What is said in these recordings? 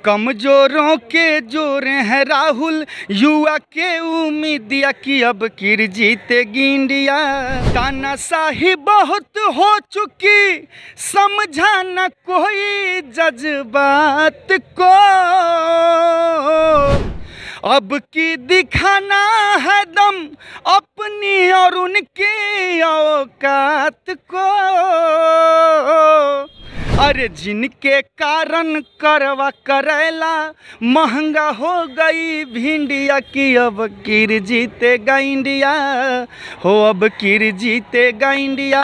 कमजोरों के जोर हैं राहुल, युवा के उम्मीदिया कि अब किर जीतेगी इंडिया। तानाशाही बहुत हो चुकी, समझा न कोई जज्बात को, अब की दिखाना है दम अपनी और उनकी औकात को। अरे जिनके कारण करवा करेला महंगा हो गई भिंडिया कि अब किर जीतेगा इंडिया, हो अब किर जीतेगा इंडिया।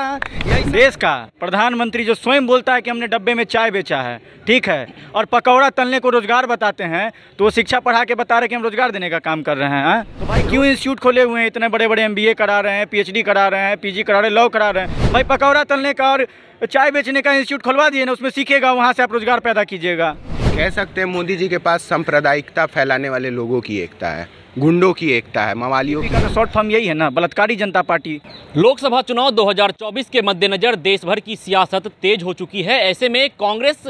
देश का प्रधानमंत्री जो स्वयं बोलता है कि हमने डब्बे में चाय बेचा है, ठीक है, और पकौड़ा तलने को रोजगार बताते हैं, तो वो शिक्षा पढ़ा के बता रहे कि हम रोजगार देने का काम कर रहे हैं। तो भाई क्यों इंस्टीट्यूट खोले हुए हैं, इतने बड़े बड़े MBA करा रहे हैं, PhD करा रहे हैं, PG करा रहे हैं, लॉ करा रहे हैं। भाई पकौड़ा तलने का और चाय बेचने का इंस्टीट्यूट खुलवा दिए ना, उसमें सीखेगा, वहाँ से आप रोजगार पैदा कीजिएगा। कह सकते हैं मोदी जी के पास सांप्रदायिकता फैलाने वाले लोगों की एकता है, गुंडों की एकता है, मवालियों की। शॉर्ट फॉर्म यही है ना, बलात्कारी जनता पार्टी। लोकसभा चुनाव 2024 के मद्देनजर देश भर की सियासत तेज हो चुकी है। ऐसे में कांग्रेस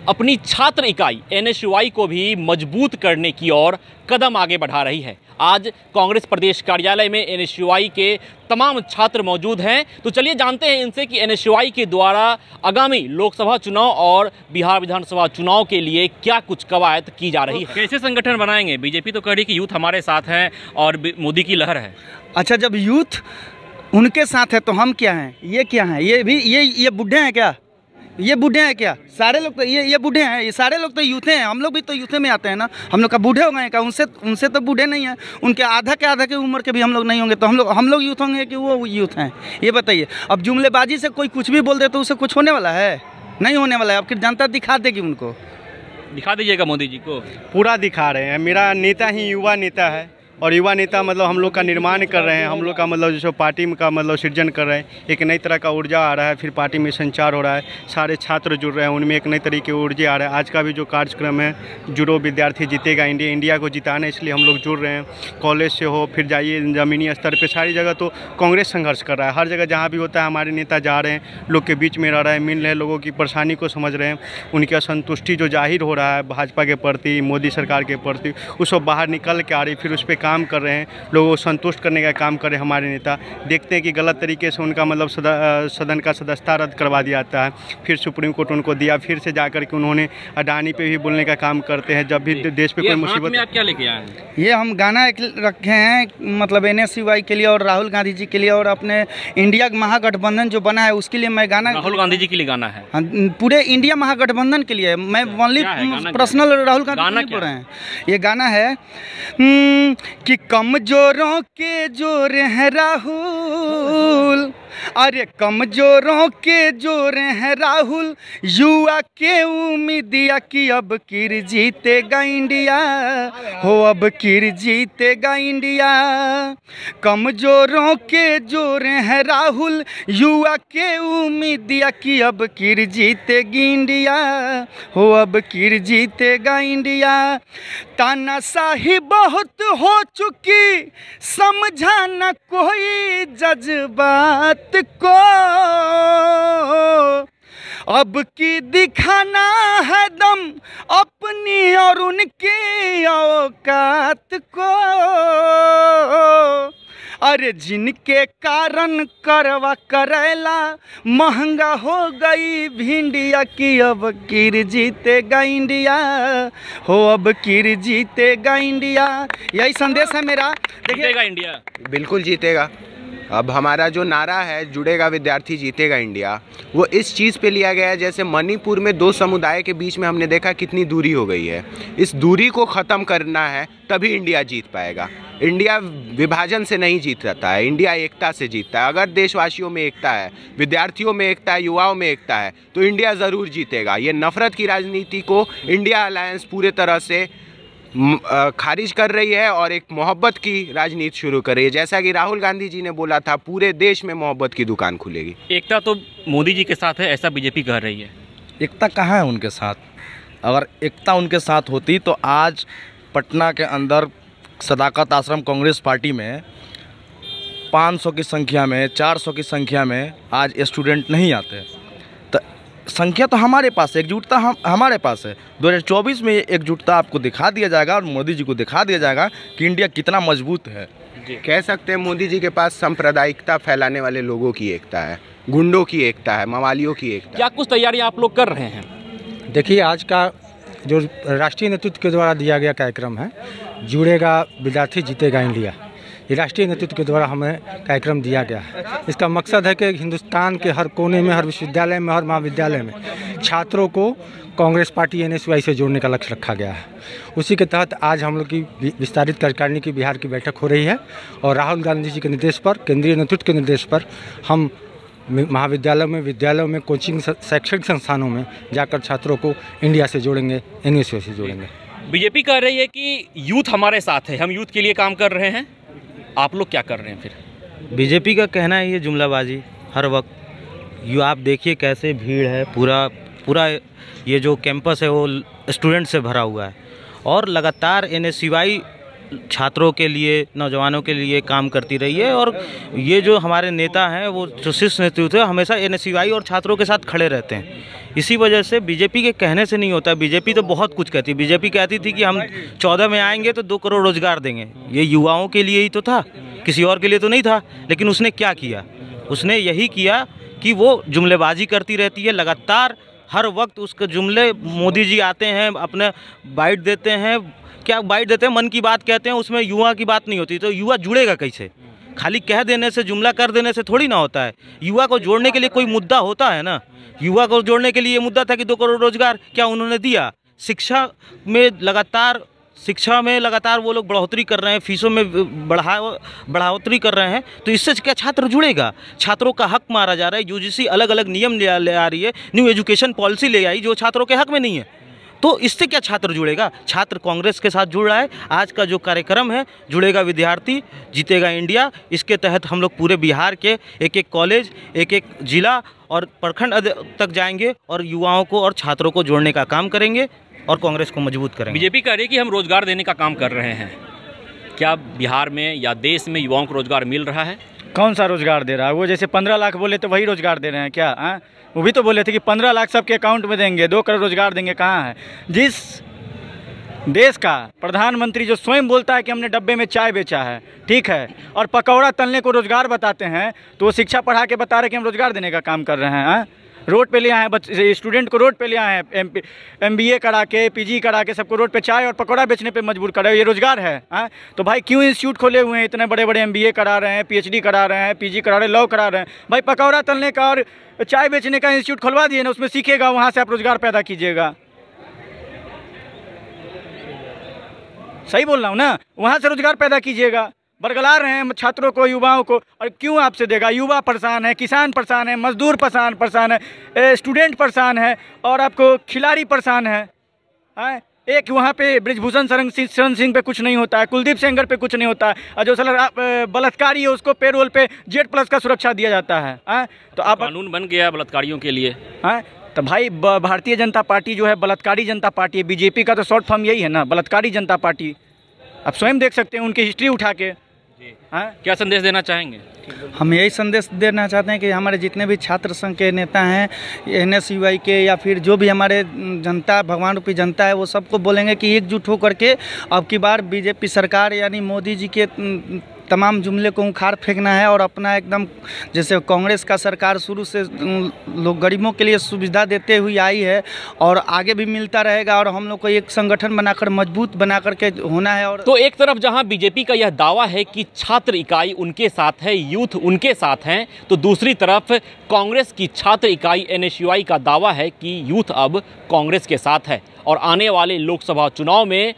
अपनी छात्र इकाई NSUI को भी मजबूत करने की ओर कदम आगे बढ़ा रही है। आज कांग्रेस प्रदेश कार्यालय में NSUI के तमाम छात्र मौजूद हैं, तो चलिए जानते हैं इनसे कि NSUI के द्वारा आगामी लोकसभा चुनाव और बिहार विधानसभा चुनाव के लिए क्या कुछ कवायद की जा रही है। कैसे संगठन बनाएंगे? बीजेपी तो कह रही कि यूथ हमारे साथ है और मोदी की लहर है। अच्छा, जब यूथ उनके साथ है तो हम क्या हैं? ये क्या हैं? ये भी ये बूढ़े हैं क्या? ये बूढ़े हैं क्या? सारे लोग तो ये बूढ़े हैं, ये सारे लोग तो यूथे हैं। हम लोग भी तो यूथे में आते हैं ना। हम लोग का बूढ़े हो गए हैं क्या? उनसे तो बूढ़े नहीं हैं। उनके आधा के उम्र के भी हम लोग नहीं होंगे, तो हम लोग यूथ होंगे कि वो यूथ हैं? ये बताइए। अब जुमलेबाजी से कोई कुछ भी बोल दे तो उसे कुछ होने वाला है? नहीं होने वाला है। अब फिर जनता दिखा देगी उनको। दिखा दीजिएगा मोदी जी को। पूरा दिखा रहे हैं। मेरा नेता ही युवा नेता है, और युवा नेता मतलब हम लोग का निर्माण कर रहे हैं, हम लोग का मतलब जो पार्टी का मतलब सृजन कर रहे हैं। एक नई तरह का ऊर्जा आ रहा है, फिर पार्टी में संचार हो रहा है, सारे छात्र जुड़ रहे हैं, उनमें एक नई तरीके की ऊर्जा आ रहा है। आज का भी जो कार्यक्रम है, जुड़ो विद्यार्थी जीतेगा इंडिया, इंडिया को जिताना, इसलिए हम लोग जुड़ रहे हैं। कॉलेज से हो, फिर जाइए ज़मीनी स्तर पर, सारी जगह तो कांग्रेस संघर्ष कर रहा है। हर जगह जहाँ भी होता है हमारे नेता जा रहे हैं, लोग के बीच में रह रहे हैं, मिल रहे हैं, लोगों की परेशानी को समझ रहे हैं। उनकी असंतुष्टि जो जाहिर हो रहा है भाजपा के प्रति, मोदी सरकार के प्रति, उसको बाहर निकल के आ रही, फिर उस पर काम कर रहे हैं, लोगों को संतुष्ट करने का काम करें हमारे नेता। देखते हैं कि गलत तरीके से उनका मतलब सदन का सदस्यता रद्द करवा दिया जाता है, फिर सुप्रीम कोर्ट उनको दिया, फिर से जाकर के उन्होंने अडानी पे भी बोलने का काम करते हैं। जब भी देश पे कोई मुसीबत। आप क्या लेके आए हैं? ये हम गाना रखे हैं, मतलब NSUI के लिए और राहुल गांधी जी के लिए, और अपने इंडिया महागठबंधन जो बना है उसके लिए मैं गाना। राहुल गांधी जी के लिए गाना है? हाँ, पूरे इंडिया महागठबंधन के लिए। मैं ओनली पर्सनल राहुल गांधी बोल रहे हैं। ये गाना है कि कमजोरों के जोर हैं राहुल, अरे कमजोरों के जोर हैं राहुल, युवा के उम्मीदिया कि अब किर जीतेगा इंडिया, हो अब किर जीतेगा इंडिया। कमजोरों के जोर हैं राहुल, युवा के उम्मीदिया कि अब किर जीतेगी इंडिया, हो अब किर जीतेगा इंडिया। तानाशाही बहुत हो चुकी, समझा न कोई जज्बात को, अब की दिखाना है दम अपनी और उनकी औकात को। अरे जिनके कारण करवा करेला महंगा हो गई भिंडिया कि अब किर जीतेगा इंडिया, हो अब किर जीतेगा इंडिया। यही संदेश है मेरा। जीतेगा इंडिया, बिल्कुल जीतेगा। अब हमारा जो नारा है, जुड़ेगा विद्यार्थी जीतेगा इंडिया, वो इस चीज़ पे लिया गया है। जैसे मणिपुर में दो समुदाय के बीच में हमने देखा कितनी दूरी हो गई है, इस दूरी को ख़त्म करना है, तभी इंडिया जीत पाएगा। इंडिया विभाजन से नहीं जीतता है, इंडिया एकता से जीतता है। अगर देशवासियों में एकता है, विद्यार्थियों में एकता है, युवाओं में एकता है, तो इंडिया ज़रूर जीतेगा। ये नफ़रत की राजनीति को इंडिया अलायंस पूरे तरह से खारिज कर रही है और एक मोहब्बत की राजनीति शुरू कर रही है। जैसा कि राहुल गांधी जी ने बोला था, पूरे देश में मोहब्बत की दुकान खुलेगी। एकता तो मोदी जी के साथ है, ऐसा बीजेपी कह रही है। एकता कहाँ है उनके साथ? अगर एकता उनके साथ होती तो आज पटना के अंदर सदाकत आश्रम कांग्रेस पार्टी में 500 की संख्या में, 400 की संख्या में आज स्टूडेंट नहीं आते। तो संख्या तो हमारे पास है, एकजुटता हमारे पास है। 2024 में एकजुटता आपको दिखा दिया जाएगा और मोदी जी को दिखा दिया जाएगा कि इंडिया कितना मजबूत है। कह सकते हैं मोदी जी के पास सांप्रदायिकता फैलाने वाले लोगों की एकता है, गुंडों की एकता है, मवालियों की एकता है। क्या कुछ तैयारियां आप लोग कर रहे हैं? देखिए, आज का जो राष्ट्रीय नेतृत्व के द्वारा दिया गया कार्यक्रम है, जुड़ेगा विद्यार्थी जीतेगा इंडिया, ये राष्ट्रीय नेतृत्व के द्वारा हमें कार्यक्रम दिया गया है। इसका मकसद है कि हिंदुस्तान के हर कोने में, हर विश्वविद्यालय में, हर महाविद्यालय में छात्रों को कांग्रेस पार्टी NSY से जोड़ने का लक्ष्य रखा गया है। उसी के तहत आज हम लोग की विस्तारित कार्यकारिणी की बिहार की बैठक हो रही है और राहुल गांधी जी के निर्देश पर, केंद्रीय नेतृत्व के निर्देश पर हम महाविद्यालयों में, विद्यालयों में, कोचिंग शैक्षणिक संस्थानों में जाकर छात्रों को इंडिया से जोड़ेंगे, NSY से जोड़ेंगे। बीजेपी कह रही है कि यूथ हमारे साथ है, हम यूथ के लिए काम कर रहे हैं, आप लोग क्या कर रहे हैं फिर? बीजेपी का कहना है ये जुमलाबाजी हर वक्त। ये आप देखिए कैसे भीड़ है, पूरा ये जो कैंपस है वो स्टूडेंट से भरा हुआ है और लगातार NSY छात्रों के लिए, नौजवानों के लिए काम करती रही है। और ये जो हमारे नेता हैं, वो जो शीर्ष नेतृत्व है, हमेशा NSY और छात्रों के साथ खड़े रहते हैं। इसी वजह से बीजेपी के कहने से नहीं होता। बीजेपी तो बहुत कुछ कहती है। बीजेपी कहती थी कि हम 14 में आएंगे तो 2 करोड़ रोजगार देंगे। ये युवाओं के लिए ही तो था, किसी और के लिए तो नहीं था। लेकिन उसने क्या किया? उसने यही किया कि वो जुमलेबाजी करती रहती है लगातार। हर वक्त उसके जुमले, मोदी जी आते हैं, अपने बाइट देते हैं, क्या बाइट देते हैं, मन की बात कहते हैं, उसमें युवा की बात नहीं होती। तो युवा जुड़ेगा कैसे? खाली कह देने से, जुमला कर देने से थोड़ी ना होता है। युवा को जोड़ने के लिए कोई मुद्दा होता है ना। युवा को जोड़ने के लिए ये मुद्दा था कि 2 करोड़ रोजगार, क्या उन्होंने दिया? शिक्षा में लगातार वो लोग बढ़ोतरी कर रहे हैं, फीसों में बढ़ोतरी कर रहे हैं। तो इससे क्या छात्र जुड़ेगा? छात्रों का हक मारा जा रहा है। UGC अलग अलग नियम ले आ रही है, न्यू एजुकेशन पॉलिसी ले आई जो छात्रों के हक में नहीं है। तो इससे क्या छात्र जुड़ेगा? छात्र कांग्रेस के साथ जुड़ रहा है। आज का जो कार्यक्रम है, जुड़ेगा विद्यार्थी जीतेगा इंडिया, इसके तहत हम लोग पूरे बिहार के एक कॉलेज, एक जिला और प्रखंड तक जाएंगे और युवाओं को और छात्रों को जोड़ने का काम करेंगे और कांग्रेस को मजबूत करेंगे। बीजेपी कह रही है कि हम रोजगार देने का काम कर रहे हैं। क्या बिहार में या देश में युवाओं को रोजगार मिल रहा है? कौन सा रोजगार दे रहा है? वो जैसे 15 लाख बोले तो वही रोजगार दे रहे हैं क्या? हाँ, वो भी तो बोले थे कि 15 लाख सबके अकाउंट में देंगे, 2 करोड़ रोजगार देंगे। कहाँ है? जिस देश का प्रधानमंत्री जो स्वयं बोलता है कि हमने डब्बे में चाय बेचा है, ठीक है, और पकौड़ा तलने को रोजगार बताते हैं, तो वो शिक्षा पढ़ा के बता रहे कि हम रोजगार देने का काम कर रहे हैं। रोड पे ले आए हैं स्टूडेंट को, रोड पे ले आए हैं, MBA करा के, PG करा के सबको रोड पे चाय और पकौड़ा बेचने पे मजबूर कर रहे हो। ये रोजगार है? तो भाई क्यों इंस्टीट्यूट खोले हुए हैं? इतने बड़े बड़े MBA करा रहे हैं, PhD करा रहे हैं, PG करा रहे हैं, लॉ करा रहे हैं। भाई पकौड़ा तलने का और चाय बेचने का इंस्टीट्यूट खुलवा दिए ना, उसमें सीखेगा, वहाँ से आप रोजगार पैदा कीजिएगा। सही बोल रहा हूँ ना? वहाँ से रोजगार पैदा कीजिएगा। बरगला रहे हैं छात्रों को, युवाओं को, और क्यों आपसे देगा? युवा परेशान है, किसान परेशान है, मजदूर परेशान है, स्टूडेंट परेशान है और आपको खिलाड़ी परेशान है। एक वहाँ पे ब्रिजभूषण शरण सिंह पे कुछ नहीं होता है, कुलदीप सेंगर पे कुछ नहीं होता है, और जो साला बलात्कारी है उसको पेरोल पे Z+ का सुरक्षा दिया जाता है। तो आप कानून बन गया बलात्कारियों के लिए। तो भाई भारतीय जनता पार्टी जो है बलात्कारी जनता पार्टी है। बीजेपी का तो शॉर्ट फॉर्म यही है ना, बलात्कारी जनता पार्टी। आप स्वयं देख सकते हैं उनकी हिस्ट्री उठा के। क्या संदेश देना चाहेंगे? हम यही संदेश देना चाहते हैं कि हमारे जितने भी छात्र संघ के नेता हैं, NSY के, या फिर जो भी हमारे जनता, भगवान रूपी जनता है, वो सबको बोलेंगे कि एकजुट होकर के अब की बार बीजेपी सरकार यानी मोदी जी के तमाम जुमले को उखाड़ फेंकना है और अपना एकदम, जैसे कांग्रेस का सरकार शुरू से लोग गरीबों के लिए सुविधा देते हुए आई है और आगे भी मिलता रहेगा, और हम लोग को एक संगठन बनाकर मजबूत बना करके होना है। और तो एक तरफ जहां बीजेपी का यह दावा है कि छात्र इकाई उनके साथ है, यूथ उनके साथ हैं, तो दूसरी तरफ कांग्रेस की छात्र इकाई NSY का दावा है कि यूथ अब कांग्रेस के साथ है और आने वाले लोकसभा चुनाव में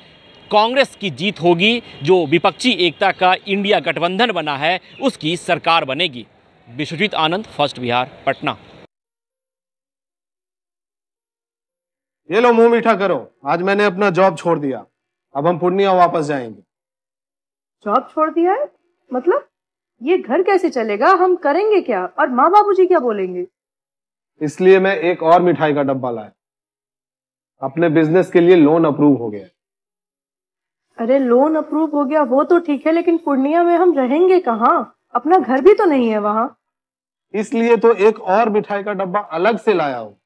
कांग्रेस की जीत होगी। जो विपक्षी एकता का इंडिया गठबंधन बना है उसकी सरकार बनेगी। विश्वजीत आनंद, फर्स्ट बिहार, पटना। ये लो मुंह मीठा करो, आज मैंने अपना जॉब छोड़ दिया, अब हम पूर्णिया वापस जाएंगे। जॉब छोड़ दिया है? मतलब ये घर कैसे चलेगा? हम करेंगे क्या? और माँ बाबूजी क्या बोलेंगे? इसलिए मैं एक और मिठाई का डब्बा लाया। अपने बिजनेस के लिए लोन अप्रूव हो गया। अरे लोन अप्रूव हो गया वो तो ठीक है, लेकिन पूर्णिया में हम रहेंगे कहाँ? अपना घर भी तो नहीं है वहाँ। इसलिए तो एक और मिठाई का डब्बा अलग से लाया हूँ।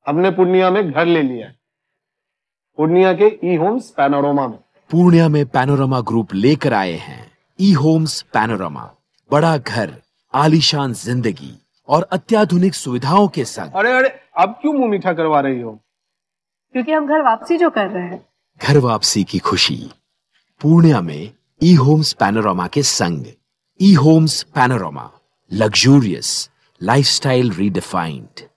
हमने पूर्णिया में घर ले लिया है, पूर्णिया के ई होम्स पैनोरमा में। पूर्णिया में पैनोरमा ग्रुप लेकर आए हैं ई होम्स पैनोरमा, बड़ा घर, आलीशान जिंदगी और अत्याधुनिक सुविधाओं के संग। अरे अरे, अब क्यों मुंह मीठा करवा रही हो? क्योंकि हम घर वापसी जो कर रहे हैं। घर वापसी की खुशी पूर्णिया में ई होम्स पैनोरमा के संग। ई Homes Panorama, luxurious lifestyle redefined.